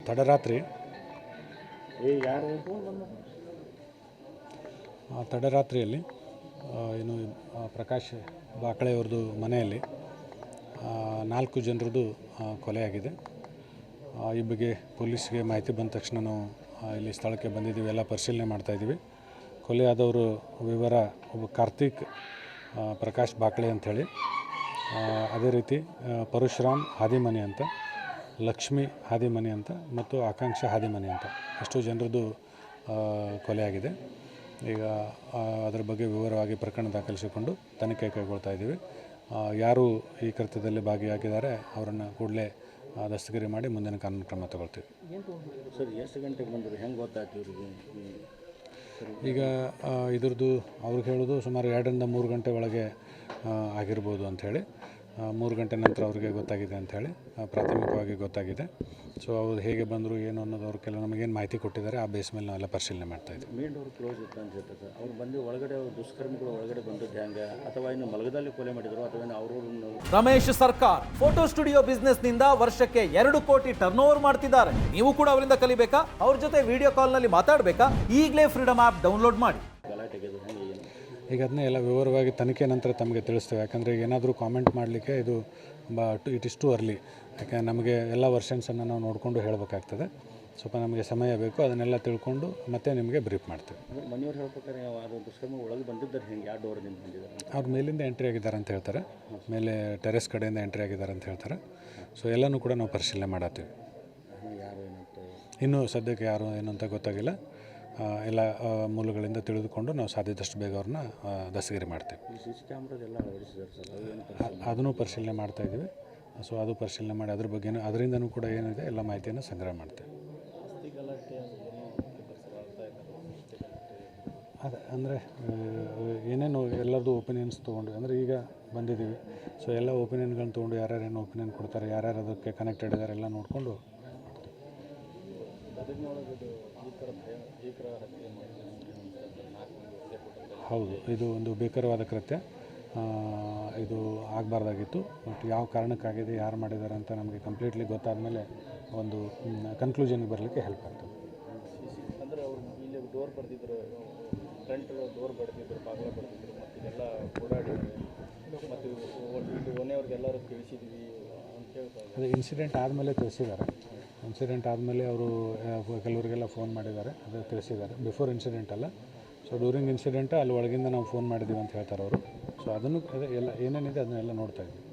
ತಡರಾತ್ರಿಯಲ್ಲಿ ಏನು ಪ್ರಕಾಶ್ ಬಾಕಳೆಯವ್ರದ್ದು ಮನೆಯಲ್ಲಿ 4 ಜನರದ್ದು ಕೊಲೆಯಾಗಿದೆ. ಈ ಬಗ್ಗೆ ಪೊಲೀಸ್ಗೆ ಮಾಹಿತಿ ಬಂದ ತಕ್ಷಣ ನಾವು ಇಲ್ಲಿ ಸ್ಥಳಕ್ಕೆ ಬಂದಿದ್ದೀವಿ, ಎಲ್ಲ ಪರಿಶೀಲನೆ ಮಾಡ್ತಾಯಿದ್ದೀವಿ. ಕೊಲೆಯಾದವರು ವಿವರ ಒಬ್ಬ ಕಾರ್ತಿಕ್ ಪ್ರಕಾಶ್ ಬಾಕಳೆ ಅಂಥೇಳಿ, ಅದೇ ರೀತಿ ಪರಶುರಾಮ್ ಹಾದಿಮನಿ ಅಂತ, ಲಕ್ಷ್ಮಿ ಹಾದಿಮನಿ ಅಂತ ಮತ್ತು ಆಕಾಂಕ್ಷ ಹಾದಿಮನಿ ಅಂತ ಅಷ್ಟು ಜನರದ್ದು ಕೊಲೆಯಾಗಿದೆ. ಈಗ ಅದರ ಬಗ್ಗೆ ವಿವರವಾಗಿ ಪ್ರಕರಣ ದಾಖಲಿಸಿಕೊಂಡು ತನಿಖೆ ಕೈಗೊಳ್ತಾ ಇದ್ದೀವಿ. ಯಾರು ಈ ಕೃತ್ಯದಲ್ಲಿ ಭಾಗಿಯಾಗಿದ್ದಾರೆ ಅವರನ್ನು ಕೂಡಲೇ ದಸ್ತಗಿರಿ ಮಾಡಿ ಮುಂದಿನ ಕಾನೂನು ಕ್ರಮ ತಗೊಳ್ತೀವಿ. ಸರ್, ಎಷ್ಟು ಗಂಟೆಗೆ ಬಂದರು, ಹೆಂಗೆ ಗೊತ್ತಾಯ್ತು ಇವರಿಗೆ? ಈಗ ಇದ್ರದ್ದು ಅವ್ರಿಗೆ ಹೇಳೋದು ಸುಮಾರು 2ರಿಂದ 3 ಗಂಟೆ ಒಳಗೆ ಆಗಿರ್ಬೋದು ಅಂಥೇಳಿ. 3 ಗಂಟೆ ನಂತರ ಅವ್ರಿಗೆ ಗೊತ್ತಾಗಿದೆ ಅಂಥೇಳಿ ಪ್ರಾಥಮಿಕವಾಗಿ ಗೊತ್ತಾಗಿದೆ. ಸೊ ಅವ್ರು ಹೇಗೆ ಬಂದರು ಏನು ಅನ್ನೋದು ಅವ್ರು ಕೆಲವು ನಮಗೇನು ಮಾಹಿತಿ ಕೊಟ್ಟಿದ್ದಾರೆ, ಆ ಬೇಸ್ ಮೇಲೆ ನಾವೆಲ್ಲ ಪರಿಶೀಲನೆ ಮಾಡ್ತಾಯಿದ್ದೀವಿ. ಮೇನ್ ಡೋರ್ ಕ್ಲೋಸ್ ಇತ್ತು ಅಂತ ಹೇಳ್ತಾರೆ ಸರ್. ಅವ್ರು ಬಂದು ಒಳಗಡೆ ದುಷ್ಕರ್ಮಿಗಳು ಒಳಗಡೆ ಬಂದದ್ದು ಹೆಂಗೆ, ಅಥವಾ ಇನ್ನು ಮಲಗದಲ್ಲಿ ಕೊಲೆ ಮಾಡಿದ್ರು ಅಥವಾ ಅವರು? ರಮೇಶ್ ಸರ್ಕಾರ್ ಫೋಟೋ ಸ್ಟುಡಿಯೋ ಬಿಸ್ನೆಸ್ನಿಂದ ವರ್ಷಕ್ಕೆ 2 ಕೋಟಿ ಟರ್ನ್ ಓವರ್ ಮಾಡ್ತಿದ್ದಾರೆ. ನೀವು ಕೂಡ ಅವರಿಂದ ಕಲಿಬೇಕಾ? ಅವ್ರ ಜೊತೆ ವಿಡಿಯೋ ಕಾಲ್ನಲ್ಲಿ ಮಾತಾಡಬೇಕಾ? ಈಗಲೇ ಫ್ರೀಡಮ್ ಆ್ಯಪ್ ಡೌನ್ಲೋಡ್ ಮಾಡಿ. ಈಗ ಅದನ್ನೇ ಎಲ್ಲ ವಿವರವಾಗಿ ತನಿಖೆ ನಂತರ ತಮಗೆ ತಿಳಿಸ್ತೇವೆ. ಯಾಕಂದರೆ ಈಗ ಏನಾದರೂ ಕಾಮೆಂಟ್ ಮಾಡಲಿಕ್ಕೆ ಇದು ಇಟ್ ಇಸ್ ಟು ಅರ್ಲಿ. ಯಾಕೆ ನಮಗೆ ಎಲ್ಲ ವರ್ಷನ್ಸನ್ನು ನಾವು ನೋಡಿಕೊಂಡು ಹೇಳಬೇಕಾಗ್ತದೆ. ಸ್ವಲ್ಪ ನಮಗೆ ಸಮಯ ಬೇಕು, ಅದನ್ನೆಲ್ಲ ತಿಳ್ಕೊಂಡು ಮತ್ತೆ ನಿಮಗೆ ಬ್ರೀಫ್ ಮಾಡ್ತೇವೆ. ಮನೆಯವ್ರು ಹೇಳ್ಬೇಕಾದ್ರೆ ದುಷ್ಕರ್ಮ ಒಳಗೆ ಬಂದಿದ್ದಾರೆ, ಹೆಂಗೆ ಯಾವ ಡೋರ್ನಿಂದ ಬಂದಿದ್ದಾರೆ? ಅವ್ರ ಮೇಲಿಂದ ಎಂಟ್ರಿ ಆಗಿದ್ದಾರೆ ಅಂತ ಹೇಳ್ತಾರೆ, ಮೇಲೆ ಟೆರೆಸ್ ಕಡೆಯಿಂದ ಎಂಟ್ರಿ ಆಗಿದ್ದಾರೆ ಅಂತ ಹೇಳ್ತಾರೆ. ಸೊ ಎಲ್ಲನೂ ಕೂಡ ನಾವು ಪರಿಶೀಲನೆ ಮಾಡತ್ತೀವಿ. ಯಾರು ಏನಂತ ಇನ್ನೂ ಸದ್ಯಕ್ಕೆ ಯಾರು ಏನು ಅಂತ ಗೊತ್ತಾಗಿಲ್ಲ. ಎಲ್ಲ ಮೂಲಗಳಿಂದ ತಿಳಿದುಕೊಂಡು ನಾವು ಸಾಧ್ಯದಷ್ಟು ಬೇಗ ಅವ್ರನ್ನ ದಸ್ತಗಿರಿ ಮಾಡ್ತೀವಿ. CC ಕ್ಯಾಮ್ರಾದೆಲ್ಲ ಅಳವಡಿಸಿದ್ದಾರೆ ಸರ್, ಅದನ್ನು ಪರಿಶೀಲನೆ ಮಾಡ್ತಾಯಿದ್ದೀವಿ. ಸೊ ಅದು ಪರಿಶೀಲನೆ ಮಾಡಿ ಅದ್ರ ಬಗ್ಗೆ ಅದರಿಂದನೂ ಕೂಡ ಏನಿದೆ ಎಲ್ಲ ಮಾಹಿತಿಯನ್ನು ಸಂಗ್ರಹ ಮಾಡ್ತೇವೆ. ಅದೇ ಅಂದರೆ ಏನೇನು ಎಲ್ಲರದ್ದು ಒಪಿನಿಯನ್ಸ್ ತೊಗೊಂಡು, ಅಂದರೆ ಈಗ ಬಂದಿದ್ದೀವಿ. ಸೊ ಎಲ್ಲ ಒಪಿನಿಯನ್ಗಳನ್ನ ತೊಗೊಂಡು ಯಾರ್ಯಾರು ಏನು ಒಪಿನಿಯನ್ ಕೊಡ್ತಾರೆ, ಯಾರ್ಯಾರು ಅದಕ್ಕೆ ಕನೆಕ್ಟೆಡ್ ಇದ್ದಾರೆ ಎಲ್ಲ ನೋಡಿಕೊಂಡು ಹೌದು, ಇದು ಒಂದು ಭೀಕರವಾದ ಕೃತ್ಯ. ಇದು ಆಗಬಾರ್ದಾಗಿತ್ತು. ಬಟ್ ಯಾವ ಕಾರಣಕ್ಕಾಗಿದೆ, ಯಾರು ಮಾಡಿದ್ದಾರೆ ಅಂತ ನಮಗೆ ಕಂಪ್ಲೀಟ್ಲಿ ಗೊತ್ತಾದ ಮೇಲೆ ಒಂದು ಕನ್ಕ್ಲೂಷನ್ಗೆ ಬರಲಿಕ್ಕೆ ಹೆಲ್ಪ್ ಆಗ್ತದೆ. ಅಂದರೆ ಅವರು ಇಲ್ಲಿ ಡೋರ್ ಬರೆದಿದ್ರು, ಫ್ರಂಟ್ ಡೋರ್ ಬರೆದಿದ್ರು, ಬಾಗಿಲ ಬರೆದಿದ್ರು, ಮತ್ತು ಇದೆಲ್ಲ ಓಡಾಡಿದ್ದಾರೆ, ಮತ್ತು ಇದು ಮನೆಯವ್ರಿಗೆಲ್ಲರೂ ತಿಳಿಸಿದ್ವಿ ಅಂತ ಹೇಳ್ತಾರೆ. ಅದೇ ಇನ್ಸಿಡೆಂಟ್ ಆದಮೇಲೆ ತಿಳಿಸಿದ್ದಾರೆ. ಇನ್ಸಿಡೆಂಟ್ ಆದಮೇಲೆ ಅವರು ಕೆಲವರಿಗೆಲ್ಲ ಫೋನ್ ಮಾಡಿದ್ದಾರೆ, ಅದು ತಿಳಿಸಿದ್ದಾರೆ. ಬಿಫೋರ್ ಇನ್ಸಿಡೆಂಟ್ ಅಲ್ಲ. ಸೊ ಡ್ಯೂರಿಂಗ್ ಇನ್ಸಿಡೆಂಟ್ ಅಲ್ಲಿ ಒಳಗಿಂದ ನಾವು ಫೋನ್ ಮಾಡಿದ್ದೀವಿ ಅಂತ ಹೇಳ್ತಾರೆ ಅವರು. ಸೊ ಅದನ್ನು ಎಲ್ಲ ಏನೇನಿದೆ ಅದನ್ನೆಲ್ಲ ನೋಡ್ತಾ ಇದ್ದೀವಿ.